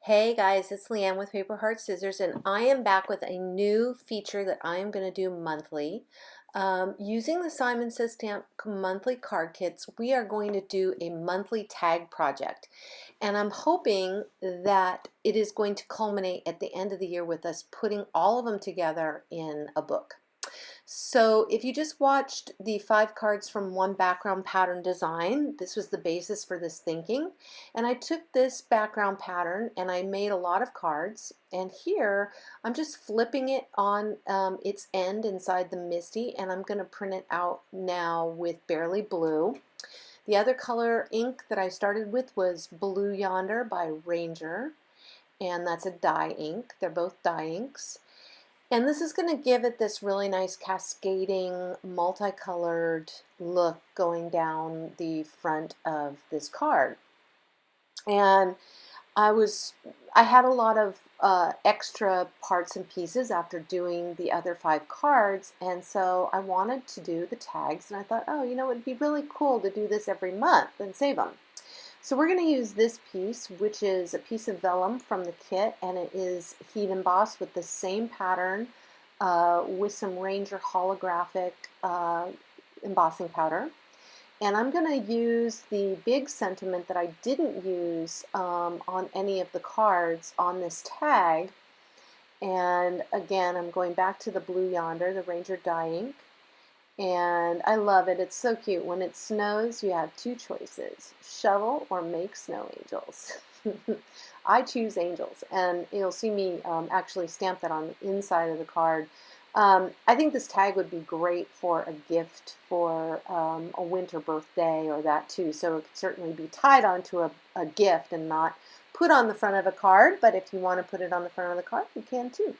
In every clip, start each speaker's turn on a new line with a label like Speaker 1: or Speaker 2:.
Speaker 1: Hey guys, it's Leanne with Paper Heart Scissors, and I am back with a new feature that I am going to do monthly. Using the Simon Says Stamp monthly card kits, we are going to do a monthly tag project. And I'm hoping that it is going to culminate at the end of the year with us putting all of them together in a book. So if you just watched the 5 cards from one background pattern design, this was the basis for this thinking. And I took this background pattern and I made a lot of cards. And here I'm just flipping it on its end inside the MISTI, and I'm going to print it out now with Barely Blue. The other color ink that I started with was Blue Yonder by Ranger, and that's a dye ink. They're both dye inks. And this is going to give it this really nice cascading, multicolored look going down the front of this card. And I had a lot of extra parts and pieces after doing the other 5 cards, and so I wanted to do the tags, and I thought, oh, it'd be really cool to do this every month and save them. So we're going to use this piece, which is a piece of vellum from the kit, and it is heat embossed with the same pattern with some Ranger holographic embossing powder. And I'm going to use the big sentiment that I didn't use on any of the cards on this tag. And again, I'm going back to the Blue Yonder, the Ranger dye ink. And I love it. It's so cute. When it snows, you have 2 choices: shovel or make snow angels. I choose angels, and you'll see me actually stamp that on the inside of the card. I think this tag would be great for a gift for a winter birthday or that too. So it could certainly be tied onto a gift and not put on the front of a card, but if you want to put it on the front of the card, you can too.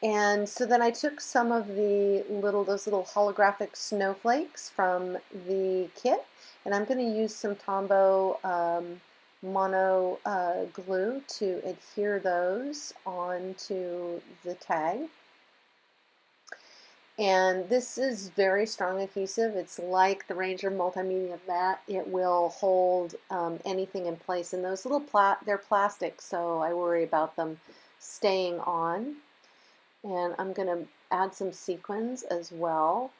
Speaker 1: And so then I took some of those little holographic snowflakes from the kit, and I'm going to use some Tombow mono glue to adhere those onto the tag. And this is very strong adhesive. It's like the Ranger Multimedia Mat. It will hold anything in place. And those little they're plastic, so I worry about them staying on. And I'm going to add some sequins as well.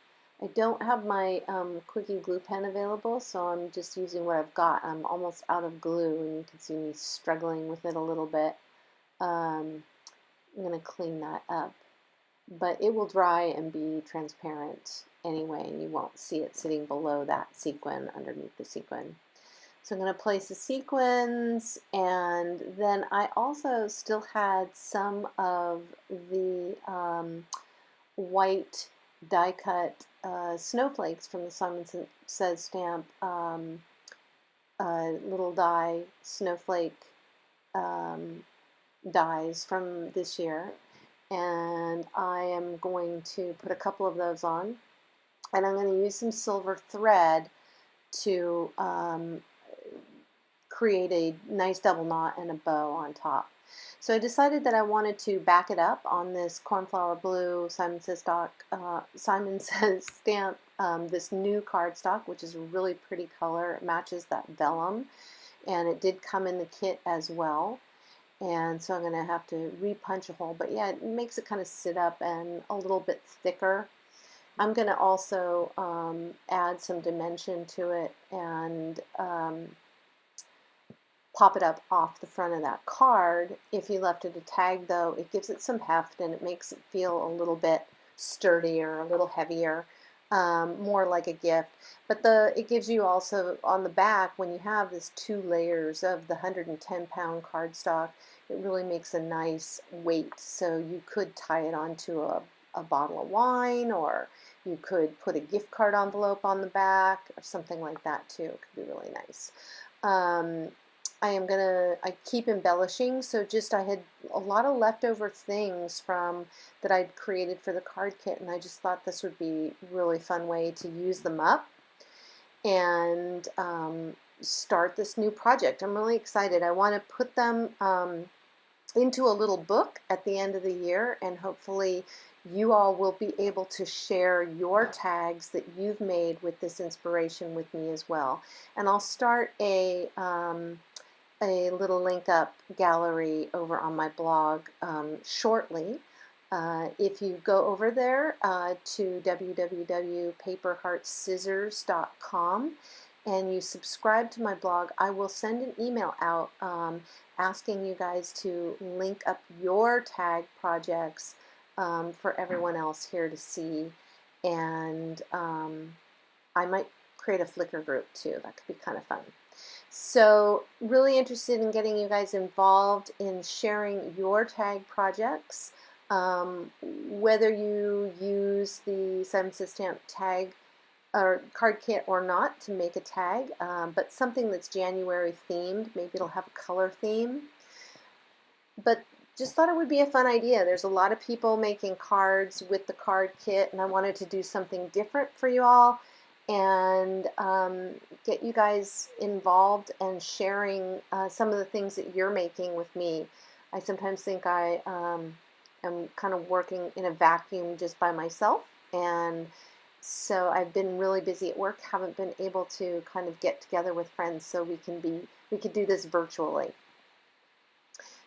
Speaker 1: I don't have my Quickie glue pen available, so I'm just using what I've got. I'm almost out of glue, and you can see me struggling with it a little bit. I'm going to clean that up. But it will dry and be transparent anyway, and you won't see it sitting below that sequin, underneath the sequin. So I'm going to place the sequins, and then I also still had some of the white die cut snowflakes from the Simon Says Stamp little die snowflake dies from this year, and I am going to put a couple of those on, and I'm going to use some silver thread to create a nice double knot and a bow on top. So I decided that I wanted to back it up on this cornflower blue Simon Says Stamp, this new cardstock, which is a really pretty color. It matches that vellum, and it did come in the kit as well. And so I'm going to have to re-punch a hole, but yeah, it makes it kind of sit up and a little bit thicker. I'm going to also add some dimension to it and pop it up off the front of that card. If you left it a tag, though, it gives it some heft and it makes it feel a little bit sturdier, a little heavier, more like a gift. But it gives you also on the back, when you have this 2 layers of the 110-pound cardstock, it really makes a nice weight. So you could tie it onto a bottle of wine, or you could put a gift card envelope on the back or something like that too. It could be really nice. I keep embellishing, so I had a lot of leftover things that I'd created for the card kit, and I just thought this would be a really fun way to use them up and start this new project. I'm really excited. I want to put them into a little book at the end of the year, and hopefully you all will be able to share your tags that you've made with this inspiration with me as well. And I'll start a little link up gallery over on my blog shortly. If you go over there to www.paperheartscissors.com and you subscribe to my blog, I will send an email out asking you guys to link up your tag projects for everyone else here to see. And I might create a Flickr group too. That could be kind of fun. So really interested in getting you guys involved in sharing your tag projects. Whether you use the Simon Says Stamp tag or card kit or not to make a tag, but something that's January themed. Maybe it'll have a color theme. But just thought it would be a fun idea. There's a lot of people making cards with the card kit, and I wanted to do something different for you all and get you guys involved and sharing some of the things that you're making with me. I sometimes think I am kind of working in a vacuum just by myself, and so I've been really busy at work, haven't been able to kind of get together with friends so we could do this virtually.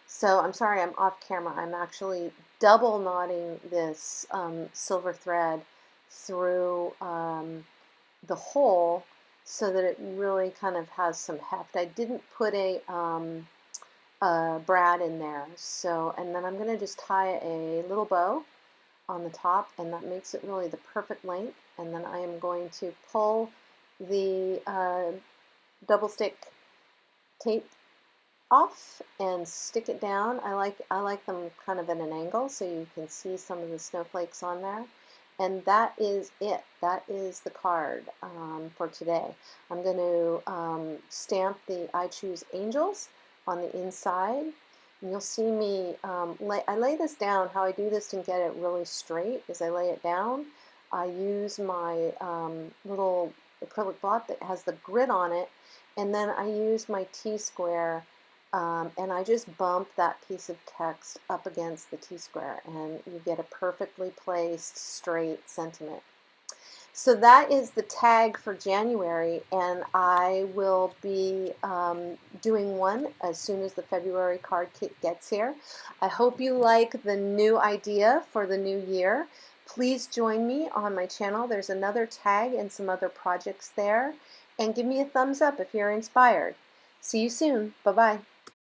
Speaker 1: So I'm sorry I'm off camera. I'm actually double knotting this silver thread through the hole so that it really kind of has some heft. I didn't put a brad in there. So, and then I'm going to just tie a little bow on the top, and that makes it really the perfect length. And then I am going to pull the double stick tape off and stick it down. I like them kind of at an angle so you can see some of the snowflakes on there. And that is it. That is the card for today. I'm going to stamp the I Choose Angels on the inside. And you'll see me, I lay this down. How I do this and get it really straight is I lay it down. I use my little acrylic block that has the grid on it, and then I use my T-square and I just bump that piece of text up against the T-square, and you get a perfectly placed straight sentiment. So that is the tag for January, and I will be doing one as soon as the February card kit gets here. I hope you like the new idea for the new year. Please join me on my channel. There's another tag and some other projects there, and give me a thumbs up if you're inspired. See you soon. Bye-bye.